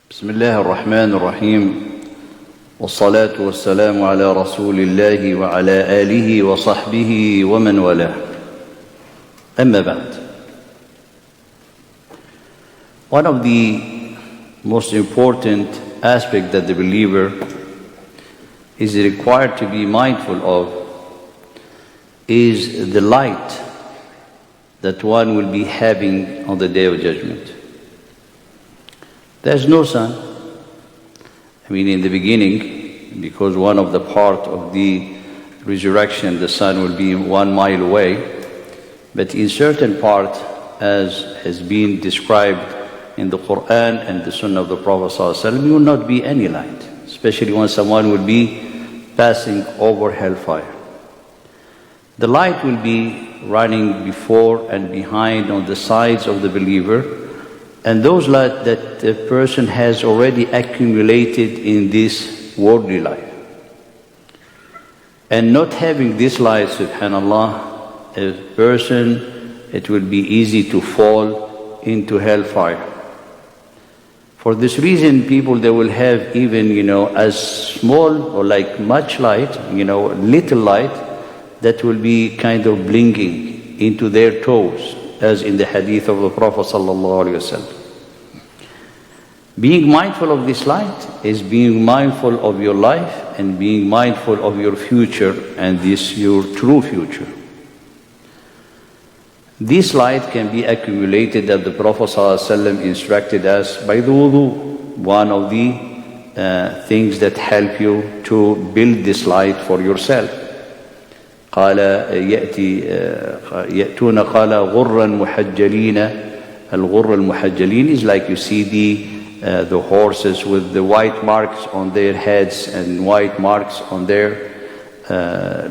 بسم الله الرحمن الرحيم والصلاة والسلام على رسول الله وعلى آله وصحبه ومن والاه. أما بعد. One of the most important aspects that the believer is required to be mindful of is the light that one will be having on the Day of Judgment. There's no sun. I mean, in the beginning, because one of the part of the resurrection, the sun will be 1 mile away. But in certain part, as has been described in the Quran and the Sunnah of the Prophet ﷺ, you will not be any light, especially when someone will be passing over hellfire. The light will be running before and behind on the sides of the believer, and those light that the person has already accumulated in this worldly life. And not having this light, subhanallah, a person, it will be easy to fall into hellfire. For this reason, people, they will have even, as small or like much light, little light, that will be kind of blinking into their toes, as in the hadith of the Prophet ﷺ. Being mindful of this light is being mindful of your life and being mindful of your future, and this your true future. This light can be accumulated, that the Prophet ﷺ instructed us, by the wudu, one of the things that help you to build this light for yourself. قال يأتون قال غرا محجلين. الغر المحجلين is like you see the horses with the white marks on their heads and white marks on their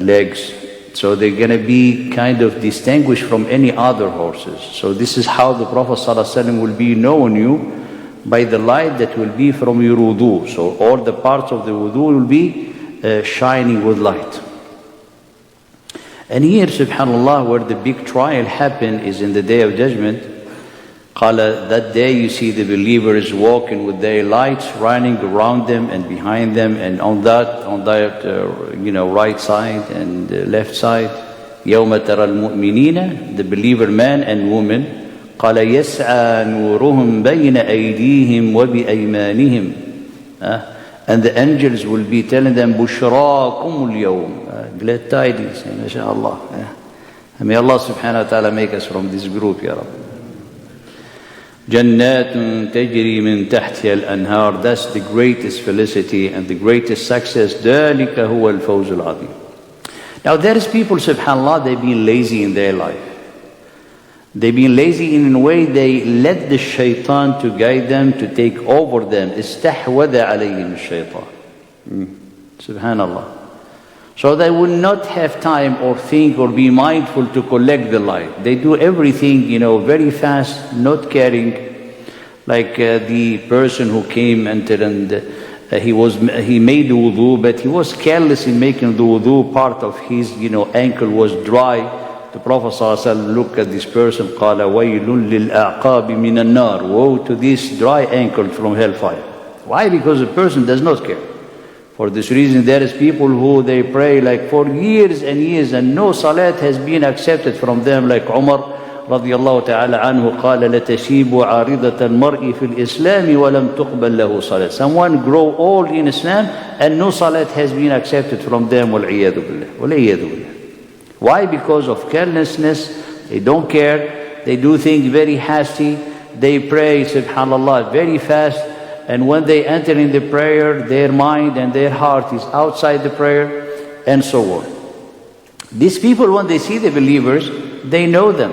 legs. So they're going to be kind of distinguished from any other horses. So this is how the Prophet ﷺ will be known you, by the light that will be from your wudu. So all the parts of the wudu will be shining with light. And here, subhanallah, where the big trial happened is in the Day of Judgment. Qala, that day you see the believers walking with their lights running around them and behind them, and on that right side and left side. يَوْمَ تَرَى الْمُؤْمِنِينَ, the believer man and woman. قَالَ يَسْعَى نُورُهُمْ بَيْنَ أَيْدِيهِمْ وَبِأَيْمَانِهِمْ. And the angels will be telling them, بُشْرَاكُمُ الْيَوْمِ, glad tidings, mashallah. May Allah subhanahu wa ta'ala make us from this group, ya Rabbi. جَنَّاتٌ تَجْرِي مِن تَحْتِهَا الْأَنْهَارِ, that's the greatest felicity and the greatest success. ذَلِكَ هُوَ الْفَوْزُ الْعَظِيمُ. Now there is people, subhanallah, they've been lazy in their life. They've been lazy in a way they let the shaitan to guide them, to take over them. استحوذ عليهم الشيطان. Subhanallah. So they will not have time or think or be mindful to collect the light. They do everything, very fast, not caring. Like the person who came and he made the wudu, but he was careless in making the wudu. Part of his, ankle was dry. The Prophet ﷺ looked at this person, قال ويل للأعقاب من النار, woe to this dry ankle from hellfire. Why? Because the person does not care. For this reason, there is people who they pray like for years and years, and no salat has been accepted from them, like Umar radiallahu ta'ala anhu قال لتشيب عارضة المرء في الإسلام ولم تقبل له صلاة. Someone grow old in Islam and no salat has been accepted from them. والعياذ بالله. والعياذ بالله. Why? Because of carelessness. They don't care. They do things very hasty. They pray, subhanallah, very fast. And when they enter in the prayer, their mind and their heart is outside the prayer, and so on. These people, when they see the believers, they know them.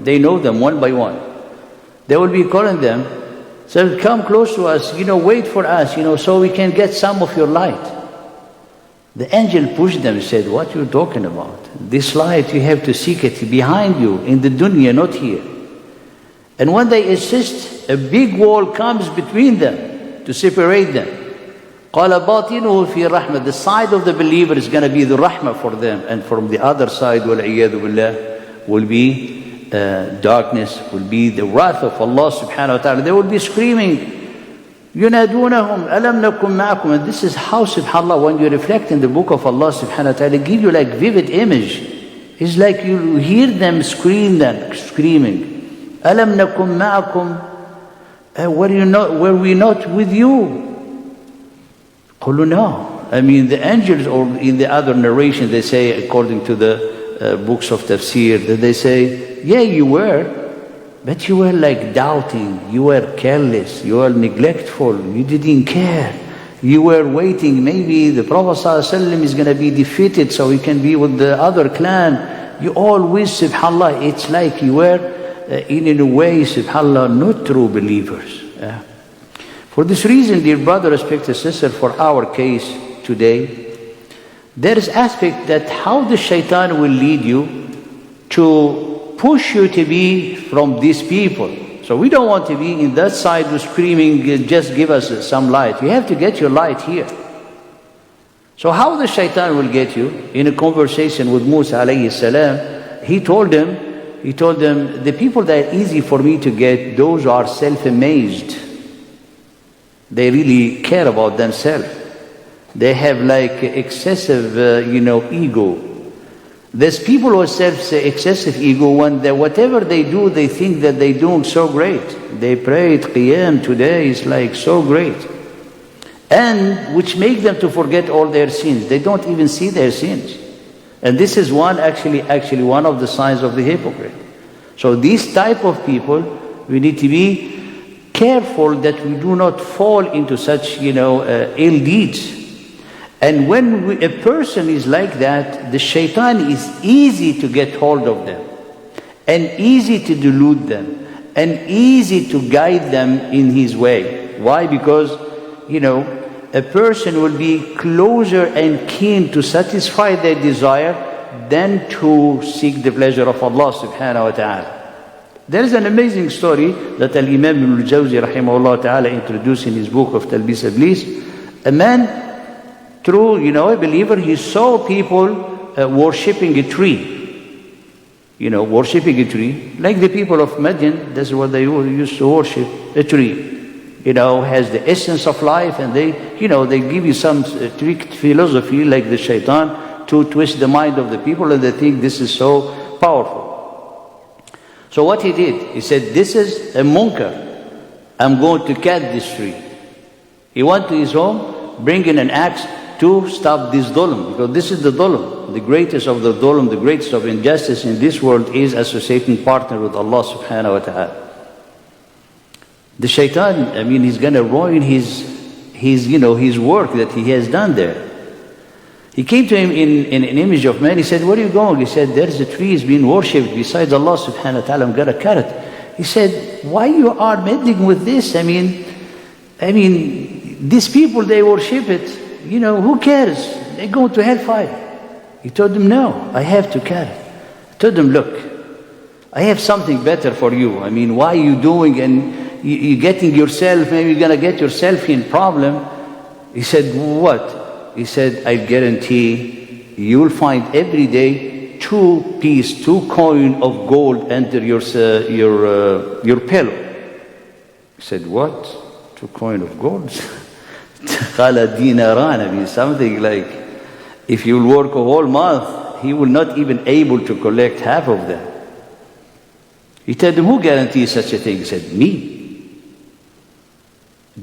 They know them one by one. They will be calling them, say, come close to us, wait for us, so we can get some of your light. The angel pushed them and said, what are you talking about? This light, you have to seek it behind you, in the dunya, not here. And when they insist, a big wall comes between them to separate them. قَالَ بَاطِنُهُ فِي رَحْمَةٍ, the side of the believer is going to be the rahmah for them, and from the other side, وَالْعِيَاذُ بِاللَّهِ, will be darkness, will be the wrath of Allah subhanahu wa ta'ala. They will be screaming, ينادونهم ألم نكن معكم. And this is how, subhanAllah, when you reflect in the book of Allah subhanahu wa ta'ala, give you like vivid image. It's like you hear them screaming. ألم نكن معكم. Were we not with you? قالوا no. I mean, the angels, or in the other narration, they say, according to the books of tafsir, that they say, yeah, you were, but you were like doubting, you were careless, you were neglectful, you didn't care. You were waiting, maybe the Prophet ﷺ is going to be defeated so he can be with the other clan. You always, subhanAllah, it's like you were, in a way, subhanAllah, not true believers. Yeah. For this reason, dear brother, respected sister, for our case today, there is aspect that how the shaitan will lead you to push you to be from these people. So we don't want to be in that side who's screaming, just give us some light. You have to get your light here. So how the shaitan will get you? In a conversation with Musa alayhi salam, he told them, the people that are easy for me to get, those who are self-amazed. They really care about themselves. They have like excessive, ego. There's people who have excessive ego when whatever they do, they think that they're doing so great. They prayed Qiyam today is like so great. And which make them to forget all their sins. They don't even see their sins. And this is actually one of the signs of the hypocrite. So these type of people, we need to be careful that we do not fall into such, ill deeds. And when a person is like that, the shaitan is easy to get hold of them, and easy to delude them, and easy to guide them in his way. Why? Because, a person will be closer and keen to satisfy their desire than to seek the pleasure of Allah subhanahu wa ta'ala. There is an amazing story that Al-Imam al-Jawzi rahimahullah ta'ala introduced in his book of Talbis Iblis. A man, true, a believer, he saw people worshipping a tree. Worshipping a tree. Like the people of Madian, that's what they used to worship, a tree. Has the essence of life, and they give you some tricked philosophy like the shaitan to twist the mind of the people, and they think this is so powerful. So what he did, he said, this is a munkar. I'm going to cut this tree. He went to his home, bringing an axe to stop this dhulm, because this is the dhulm. The greatest of the dhulm, the greatest of injustice in this world is associating partner with Allah subhanahu wa ta'ala. The shaitan, he's going to ruin his work that he has done there. He came to him in an image of man. He said, where are you going? He said, there's a tree is being worshipped besides Allah subhanahu wa ta'ala. I'm going to cut it. He said, why you are meddling with this? These people, they worship it. Who cares? They go to hellfire. He told them, no, I have to cut it. He told them, look, I have something better for you. Why are you doing and you're getting yourself, maybe you're going to get yourself in problem. He said, what? He said, I guarantee you'll find every day 2 coins of gold enter your pillow. He said, what? 2 coins of gold? Qala dinaran, something like, if you'll work a whole month, he will not even able to collect half of them. He told him, who guarantees such a thing? He said, me.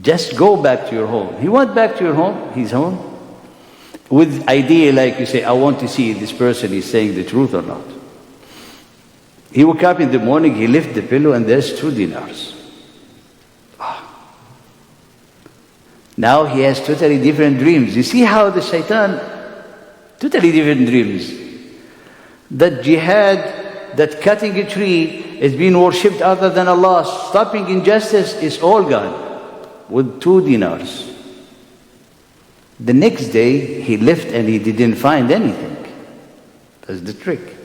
Just go back to your home. He went back to his home, with idea like you say, I want to see if this person is saying the truth or not. He woke up in the morning, he lifted the pillow, and there's 2 dinars. Now he has totally different dreams. You see how the shaitan, totally different dreams. That jihad, that cutting a tree is being worshipped other than Allah, stopping injustice is all gone with 2 dinars. The next day he left and he didn't find anything. That's the trick.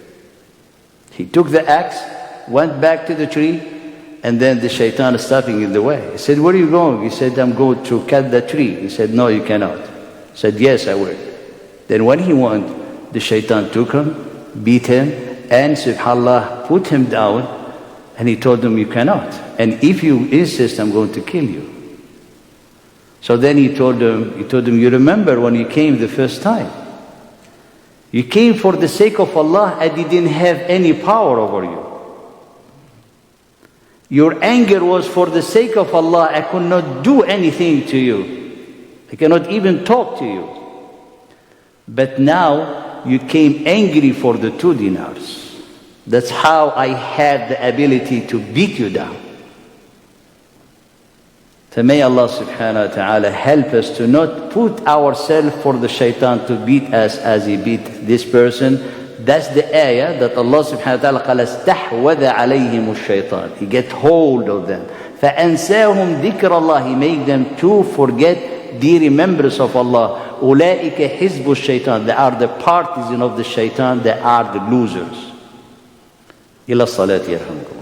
He took the axe, went back to the tree, and then the shaitan is stopping in the way. He said, where are you going? He said, I'm going to cut the tree. He said, no, you cannot. He said, yes, I will. Then when he went, the shaitan took him, beat him, and subhanAllah, put him down, and he told him, you cannot. And if you insist, I'm going to kill you. So then he told them, you remember when you came the first time? You came for the sake of Allah. I didn't have any power over you. Your anger was for the sake of Allah. I could not do anything to you. I cannot even talk to you. But now you came angry for the 2 dinars. That's how I had the ability to beat you down. So may Allah subhanahu wa ta'ala help us to not put ourselves for the shaitan to beat us as he beat this person. That's the ayah that Allah subhanahu wa ta'ala قال استحوذ عليهم الشيطان. He get hold of them. فأنساهم ذكر الله. He made them to forget the remembrance of Allah. أولئك حزب الشيطان. They are the partisan of the shaitan. They are the losers. إلى الصلاة يرحمكم.